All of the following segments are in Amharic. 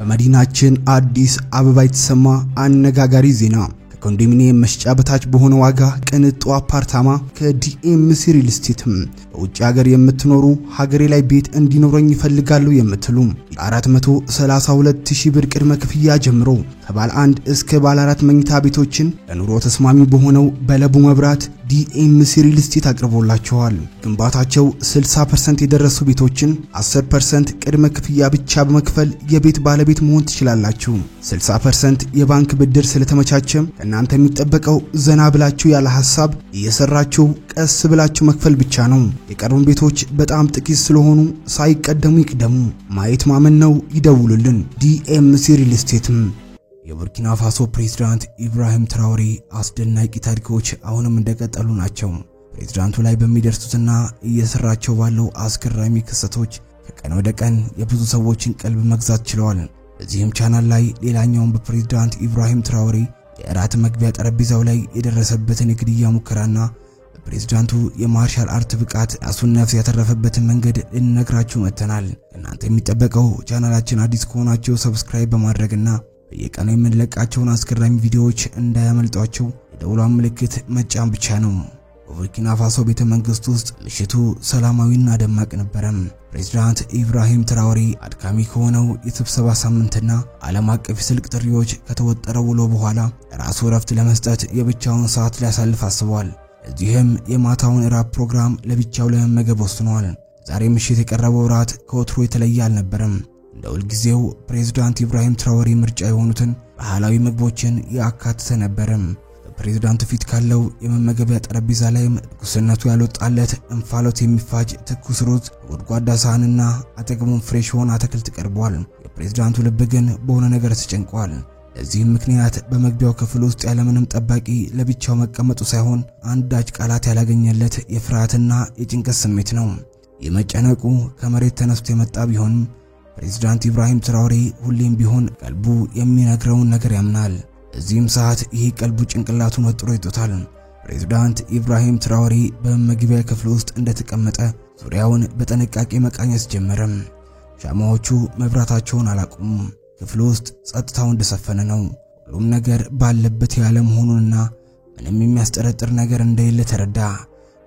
በመዲናችን አዲስ አበባ የተሰማ አነጋጋሪ ዜና ከኮንዶሚኒየም መሸጫ በታች በሆነ ዋጋ ቅንጡ አፓርታማ ከዲኤምሲ ሪል ስቴት በውጭ ሀገር የምትኖሩ ሀገሬ ላይ ቤት እንዲኖረኝ ይፈልጋሉ የምትሉ 432,000 ብር ቅድመ ክፍያ ጀምሮ ከባለ 1 እስከ ባለ 4 መኝታ ቤቶችን ለኑሮ ተስማሚ በሆነው በለቡ መብራት ዲኤምሲ ሪል ስቴት አቅርቦላችኋል። ግንባታቸው 60% የደረሱ ቤቶችን 10% ቅድመ ክፍያ ብቻ በመክፈል የቤት ባለቤት መሆን ትችላላችሁ። 60% የባንክ ብድር ስለተመቻቸም እናንተ የሚጠበቀው ዘና ብላችሁ ያለ ሐሳብ እየሰራችሁ ቀስ ብላችሁ መክፈል ብቻ ነው። የቀሩን ቤቶች በጣም ጥቂት ስለሆኑ ሳይቀደሙ ይቅደሙ። ማየት ማመን ነው። ይደውሉልን። ዲኤምሲ ሪል ስቴት። የቡርኪና ፋሶ ፕሬዝዳንት ኢብራሂም ትራኦሬ አስደናቂ ታሪኮች አሁንም እንደቀጠሉ ናቸው። ፕሬዝዳንቱ ላይ በሚደርሱትና እየሰራቸው ባለው አስገራሚ ክስተቶች ከቀን ወደ ቀን የብዙ ሰዎችን ቀልብ መግዛት ችለዋል። በዚህም ቻናል ላይ ሌላኛውን በፕሬዝዳንት ኢብራሂም ትራኦሬ የራት መግቢያ ጠረጴዛው ላይ የደረሰበትን የግድያ ሙከራና በፕሬዝዳንቱ የማርሻል አርት ብቃት ራሱን ነፍስ ያተረፈበትን መንገድ ልንነግራችሁ መጥተናል። እናንተ የሚጠበቀው ቻናላችን አዲስ ከሆናችሁ ሰብስክራይብ በማድረግና በየቀኑ የምንለቃቸውን አስገራሚ ቪዲዮዎች እንዳያመልጧችሁ የደወሏን ምልክት መጫን ብቻ ነው። በቡርኪና ፋሶ ቤተ መንግስት ውስጥ ምሽቱ ሰላማዊና ደማቅ ነበረ። ፕሬዝዳንት ኢብራሂም ትራኦሬ አድካሚ ከሆነው የስብሰባ ሳምንትና ዓለም አቀፍ የስልክ ጥሪዎች ከተወጠረው ውሎ በኋላ ራሱ እረፍት ለመስጠት የብቻውን ሰዓት ሊያሳልፍ አስቧል። እዚህም የማታውን ራት ፕሮግራም ለብቻው ለመመገብ ወስኗል። ዛሬ ምሽት የቀረበው ራት ከወትሮ የተለየ አልነበረም። እንደ ሁልጊዜው ፕሬዝዳንት ኢብራሂም ትራኦሬ ምርጫ የሆኑትን ባህላዊ ምግቦችን ያካተተ ነበር። በፕሬዝዳንቱ ፊት ካለው የመመገቢያ ጠረጴዛ ላይም ትኩስነቱ ያልወጣለት እንፋሎት የሚፋጅ ትኩስ ሩዝ ጎድጓዳ ሳህንና አጠገቡም ፍሬሽ የሆነ አትክልት ቀርቧል። የፕሬዝዳንቱ ልብ ግን በሆነ ነገር ተጨንቋል። ለዚህም ምክንያት በመግቢያው ክፍል ውስጥ ያለምንም ጠባቂ ለብቻው መቀመጡ ሳይሆን አንዳች ቃላት ያላገኘለት የፍርሃትና የጭንቀት ስሜት ነው። የመጨነቁ ከመሬት ተነስቶ የመጣ ቢሆንም ፕሬዝዳንት ኢብራሂም ትራኦሬ ሁሌም ቢሆን ቀልቡ የሚነግረውን ነገር ያምናል። እዚህም ሰዓት ይሄ ቀልቡ ጭንቅላቱን ወጥሮ ይጦታል። ፕሬዝዳንት ኢብራሂም ትራኦሬ በመግቢያ ክፍል ውስጥ እንደተቀመጠ ዙሪያውን በጥንቃቄ መቃኘት ጀመረ። ሻማዎቹ መብራታቸውን አላቆሙም። ክፍሉ ውስጥ ጸጥታው እንደሰፈነ ነው። ሁሉም ነገር ባለበት ያለ መሆኑንና ምንም የሚያስጠረጥር ነገር እንደሌለ ተረዳ።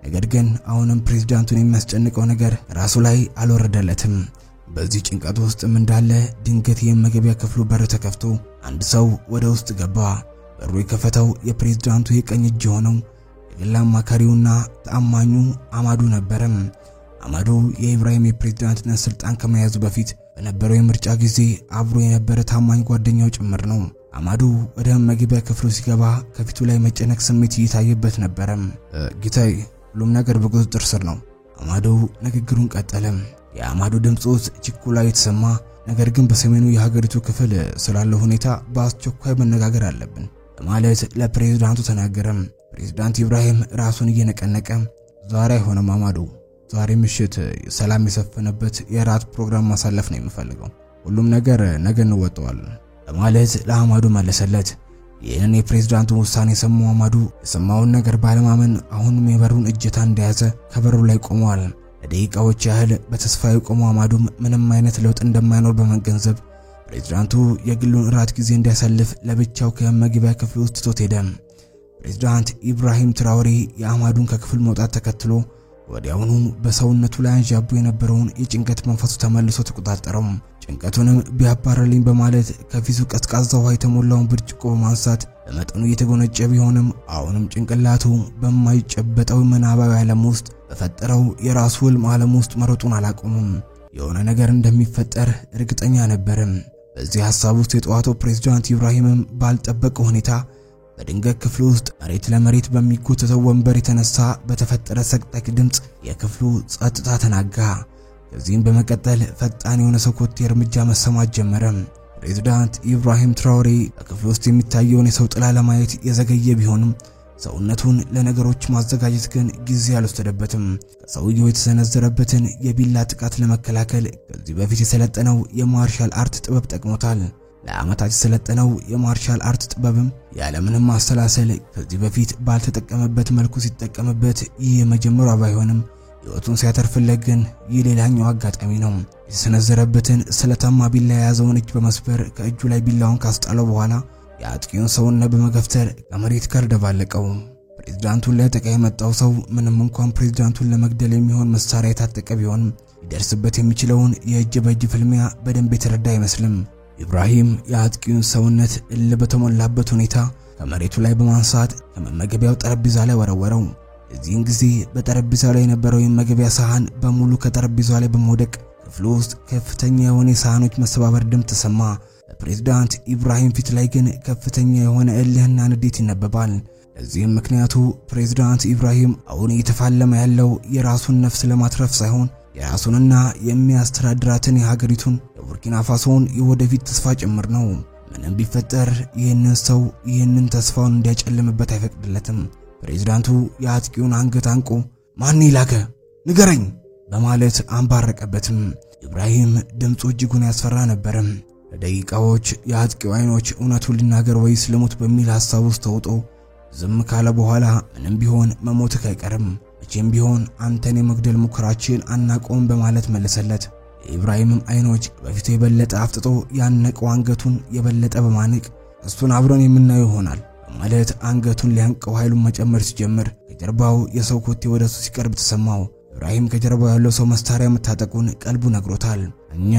ነገር ግን አሁንም ፕሬዝዳንቱን የሚያስጨንቀው ነገር ራሱ ላይ አልወረደለትም። በዚህ ጭንቀት ውስጥም እንዳለ ድንገት የመግቢያ ክፍሉ በር ተከፍቶ አንድ ሰው ወደ ውስጥ ገባ። በሩ የከፈተው የፕሬዝዳንቱ የቀኝ እጅ ሆነው የግል አማካሪውና ተአማኙ አማዱ ነበር። አማዱ የኢብራሂም የፕሬዝዳንትነት ስልጣን ከመያዙ በፊት በነበረው የምርጫ ጊዜ አብሮ የነበረ ታማኝ ጓደኛው ጭምር ነው። አማዱ ወደ መግቢያ ክፍሉ ሲገባ ከፊቱ ላይ መጨነቅ ስሜት እየታየበት ነበር። ጌታዬ፣ ሁሉም ነገር በቁጥጥር ስር ነው። አማዱ ንግግሩን ቀጠለ። የአማዱ ድምጽ ችኩላ የተሰማ ነገር ግን በሰሜኑ የሀገሪቱ ክፍል ስላለው ሁኔታ በአስቸኳይ መነጋገር አለብን በማለት ለፕሬዝዳንቱ ተናገረ። ፕሬዝዳንት ኢብራሂም ራሱን እየነቀነቀ ዛሬ አይሆንም አማዱ፣ ዛሬ ምሽት ሰላም የሰፈነበት የራት ፕሮግራም ማሳለፍ ነው የምፈልገው። ሁሉም ነገር ነገ እንወጣዋለን በማለት ለአማዱ መለሰለት። ይህንን የፕሬዝዳንቱን ውሳኔ የሰማው አማዱ የሰማውን ነገር ባለማመን አሁንም የበሩን እጀታ እንደያዘ ከበሩ ላይ ቆሟል። ለደቂቃዎች ያህል በተስፋ የቆመው አማዱም ምንም አይነት ለውጥ እንደማይኖር በመገንዘብ ፕሬዝዳንቱ የግሉን ራት ጊዜ እንዲያሳልፍ ለብቻው ከመግቢያ ክፍል ውስጥ ትቶት ሄደ። ፕሬዝዳንት ኢብራሂም ትራኦሬ የአማዱን ከክፍል መውጣት ተከትሎ ወዲያውኑ በሰውነቱ ላይ አንዣቦ የነበረውን የጭንቀት መንፈሱ ተመልሶ ተቆጣጠረው። ጭንቀቱንም ቢያባረልኝ በማለት ከፊቱ ቀዝቃዛ ውሃ የተሞላውን ብርጭቆ በማንሳት በመጠኑ እየተጎነጨ ቢሆንም አሁንም ጭንቅላቱ በማይጨበጠው ምናባዊ ዓለም ውስጥ በፈጠረው የራሱ ህልም ዓለም ውስጥ መሮጡን አላቆመም። የሆነ ነገር እንደሚፈጠር እርግጠኛ ነበር። በዚህ ሐሳብ ውስጥ የጠዋቱ ፕሬዝዳንት ኢብራሂምም ባልጠበቀው ሁኔታ በድንገት ክፍሉ ውስጥ መሬት ለመሬት በሚጎተተው ወንበር የተነሳ በተፈጠረ ሰቅጣቂ ድምጽ የክፍሉ ጸጥታ ተናጋ። ከዚህም በመቀጠል ፈጣን የሆነ ሰኮቴ እርምጃ መሰማት ጀመረ። ፕሬዝዳንት ኢብራሂም ትራኦሬ በክፍሉ ውስጥ የሚታየውን የሰው ጥላ ለማየት የዘገየ ቢሆንም ሰውነቱን ለነገሮች ማዘጋጀት ግን ጊዜ አልወሰደበትም። ከሰውየው የተሰነዘረበትን የቢላ ጥቃት ለመከላከል ከዚህ በፊት የሰለጠነው የማርሻል አርት ጥበብ ጠቅሞታል። ለዓመታት የሰለጠነው የማርሻል አርት ጥበብም ያለምንም ማሰላሰል ከዚህ በፊት ባልተጠቀመበት መልኩ ሲጠቀምበት ይህ የመጀመሪያው ባይሆንም ሕይወቱን ሲያተርፍለት ግን የሌላኛው አጋጣሚ ነው። የተሰነዘረበትን ስለታማ ቢላ የያዘውን እጅ በመስበር ከእጁ ላይ ቢላውን ካስጣለው በኋላ የአጥቂውን ሰውነት በመገፍተር ከመሬት ጋር ደባለቀው። ፕሬዝዳንቱን ሊያጠቃ የመጣው ሰው ምንም እንኳን ፕሬዝዳንቱን ለመግደል የሚሆን መሳሪያ የታጠቀ ቢሆንም ሊደርስበት የሚችለውን የእጅ በእጅ ፍልሚያ በደንብ የተረዳ አይመስልም። ኢብራሂም የአጥቂውን ሰውነት እልህ በተሞላበት ሁኔታ ከመሬቱ ላይ በማንሳት ከመመገቢያው ጠረጴዛ ላይ ወረወረው። እዚህን ጊዜ በጠረጴዛው ላይ የነበረው የመመገቢያ ሳህን በሙሉ ከጠረጴዛው ላይ በመውደቅ ክፍሉ ውስጥ ከፍተኛ የሆነ የሳህኖች መሰባበር ድምፅ ተሰማ። በፕሬዝዳንት ኢብራሂም ፊት ላይ ግን ከፍተኛ የሆነ እልህና ንዴት ይነበባል። ለዚህም ምክንያቱ ፕሬዝዳንት ኢብራሂም አሁን እየተፋለመ ያለው የራሱን ነፍስ ለማትረፍ ሳይሆን የራሱንና የሚያስተዳድራትን የሀገሪቱን የቡርኪና ፋሶን የወደፊት ተስፋ ጭምር ነው። ምንም ቢፈጠር ይህንን ሰው ይህንን ተስፋውን እንዲያጨልምበት አይፈቅድለትም። ፕሬዝዳንቱ የአጥቂውን አንገት አንቆ ማን ይላከ ንገረኝ በማለት አንባረቀበትም። ኢብራሂም ድምፁ እጅጉን ያስፈራ ነበር። ለደቂቃዎች የአጥቂው አይኖች እውነቱን ሊናገር ወይስ ልሙት በሚል ሐሳብ ውስጥ ተውጦ ዝም ካለ በኋላ ምንም ቢሆን መሞትህ አይቀርም፣ መቼም ቢሆን አንተን የመግደል ሙከራችን አናቆም በማለት መለሰለት። የኢብራሂምም አይኖች በፊቱ የበለጠ አፍጥጦ ያነቀው አንገቱን የበለጠ በማነቅ እሱን አብረን የምናየው ይሆናል በማለት አንገቱን ሊያንቀው ኃይሉን መጨመር ሲጀምር ከጀርባው የሰው ኮቴ ወደሱ ሲቀርብ ተሰማው። ኢብራሂም ከጀርባው ያለው ሰው መሳሪያ መታጠቁን ቀልቡ ነግሮታል። እኛ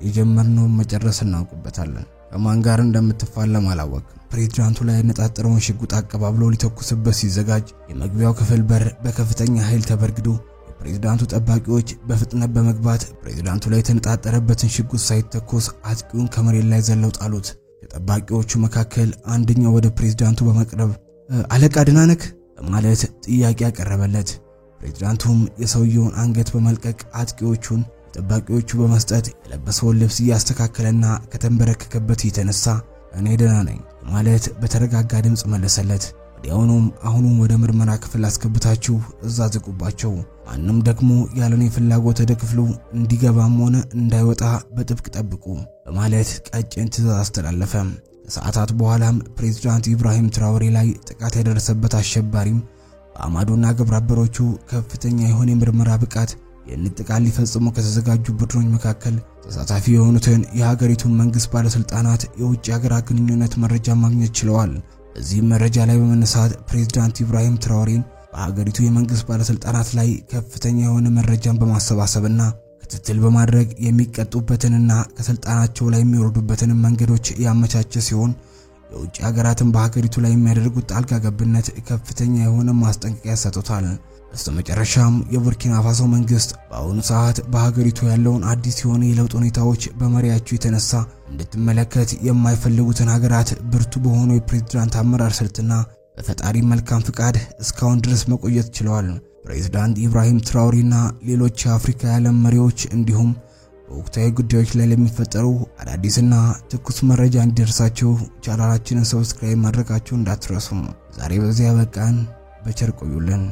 የጀመርነውን መጨረስ እናውቅበታለን፣ ከማን ጋር እንደምትፋለም አላወቅም። ፕሬዝዳንቱ ላይ ያነጣጠረውን ሽጉጥ አቀባብሎ ሊተኩስበት ሲዘጋጅ የመግቢያው ክፍል በር በከፍተኛ ኃይል ተበርግዶ የፕሬዝዳንቱ ጠባቂዎች በፍጥነት በመግባት ፕሬዝዳንቱ ላይ የተነጣጠረበትን ሽጉጥ ሳይተኮስ አጥቂውን ከመሬት ላይ ዘለው ጣሉት። ከጠባቂዎቹ መካከል አንደኛው ወደ ፕሬዝዳንቱ በመቅረብ አለቃ ደህና ነህ በማለት ጥያቄ ያቀረበለት። ፕሬዝዳንቱም የሰውየውን አንገት በመልቀቅ አጥቂዎቹን ጠባቂዎቹ በመስጠት የለበሰውን ልብስ ያስተካከለና ከተንበረከከበት የተነሳ እኔ ደህና ነኝ ማለት በተረጋጋ ድምጽ መለሰለት። ወዲያውኑም አሁንም ወደ ምርመራ ክፍል አስገብታችሁ እዛ ዝጉባቸው፣ ማንም ደግሞ ያለኔ ፍላጎት ወደ ክፍሉ እንዲገባም ሆነ እንዳይወጣ በጥብቅ ጠብቁ በማለት ቀጭን ትዕዛዝ አስተላለፈ። ከሰዓታት በኋላም ፕሬዝዳንት ኢብራሂም ትራኦሬ ላይ ጥቃት ያደረሰበት አሸባሪም በአማዶና ግብረአበሮቹ ከፍተኛ የሆነ የምርመራ ብቃት የጥቃት ሊፈጽሙ ከተዘጋጁ ቡድኖች መካከል ተሳታፊ የሆኑትን የሀገሪቱን መንግስት ባለስልጣናት የውጭ ሀገር ግንኙነት መረጃ ማግኘት ችለዋል። በዚህ መረጃ ላይ በመነሳት ፕሬዝዳንት ኢብራሂም ትራኦሬን በሀገሪቱ የመንግስት ባለስልጣናት ላይ ከፍተኛ የሆነ መረጃን በማሰባሰብና ክትትል በማድረግ የሚቀጡበትንና ከስልጣናቸው ላይ የሚወርዱበትን መንገዶች ያመቻቸ ሲሆን የውጭ ሀገራትን በሀገሪቱ ላይ የሚያደርጉት ጣልቃ ገብነት ከፍተኛ የሆነ ማስጠንቀቂያ ሰጥቷል። በስተመጨረሻም የቡርኪና ፋሶ መንግስት በአሁኑ ሰዓት በሀገሪቱ ያለውን አዲስ የሆነ የለውጥ ሁኔታዎች በመሪያቸው የተነሳ እንድትመለከት የማይፈልጉትን ሀገራት ብርቱ በሆነው የፕሬዝዳንት አመራር ስልትና በፈጣሪ መልካም ፍቃድ እስካሁን ድረስ መቆየት ችለዋል። ፕሬዝዳንት ኢብራሂም ትራኦሬና ሌሎች የአፍሪካ የዓለም መሪዎች እንዲሁም በወቅታዊ ጉዳዮች ላይ ለሚፈጠሩ አዳዲስና ትኩስ መረጃ እንዲደርሳችሁ ቻናላችንን ሰብስክራይብ ማድረጋችሁን እንዳትረሱ። ዛሬ በዚያ በቃን። በቸር ቆዩልን።